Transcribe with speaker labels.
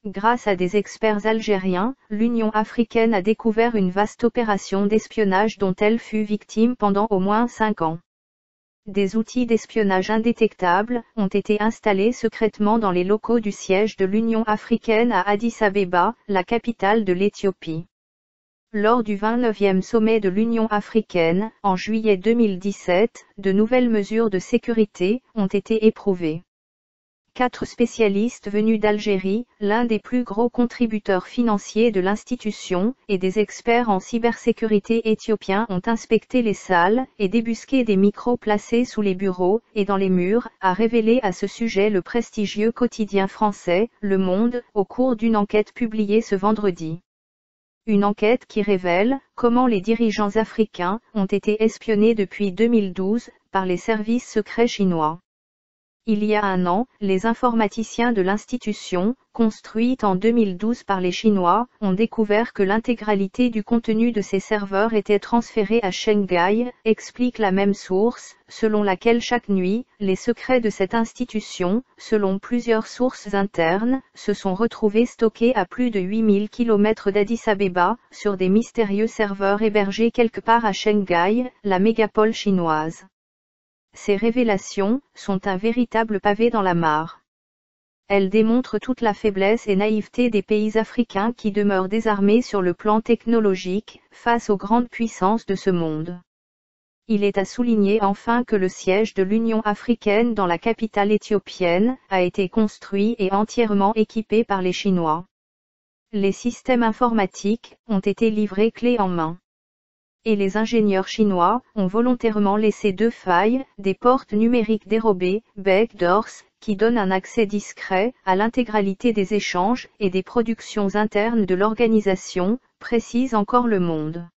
Speaker 1: Grâce à des experts algériens, l'Union africaine a découvert une vaste opération d'espionnage dont elle fut victime pendant au moins 5 ans. Des outils d'espionnage indétectables ont été installés secrètement dans les locaux du siège de l'Union africaine à Addis-Abeba, la capitale de l'Éthiopie. Lors du 29e sommet de l'Union africaine, en juillet 2017, de nouvelles mesures de sécurité ont été éprouvées. 4 spécialistes venus d'Algérie, l'un des plus gros contributeurs financiers de l'institution, et des experts en cybersécurité éthiopiens ont inspecté les salles et débusqué des micros placés sous les bureaux et dans les murs, a révélé à ce sujet le prestigieux quotidien français, Le Monde, au cours d'une enquête publiée ce vendredi. Une enquête qui révèle comment les dirigeants africains ont été espionnés depuis 2012 par les services secrets chinois. Il y a un an, les informaticiens de l'institution, construite en 2012 par les Chinois, ont découvert que l'intégralité du contenu de ces serveurs était transférée à Shanghai, explique la même source, selon laquelle chaque nuit, les secrets de cette institution, selon plusieurs sources internes, se sont retrouvés stockés à plus de 8000 km d'Addis-Abeba, sur des mystérieux serveurs hébergés quelque part à Shanghai, la mégapole chinoise. Ces révélations sont un véritable pavé dans la mare. Elles démontrent toute la faiblesse et naïveté des pays africains qui demeurent désarmés sur le plan technologique, face aux grandes puissances de ce monde. Il est à souligner enfin que le siège de l'Union africaine dans la capitale éthiopienne a été construit et entièrement équipé par les Chinois. Les systèmes informatiques ont été livrés clé en main. Et les ingénieurs chinois ont volontairement laissé 2 failles, des portes numériques dérobées, backdoors, qui donnent un accès discret à l'intégralité des échanges et des productions internes de l'organisation, précise encore Le Monde.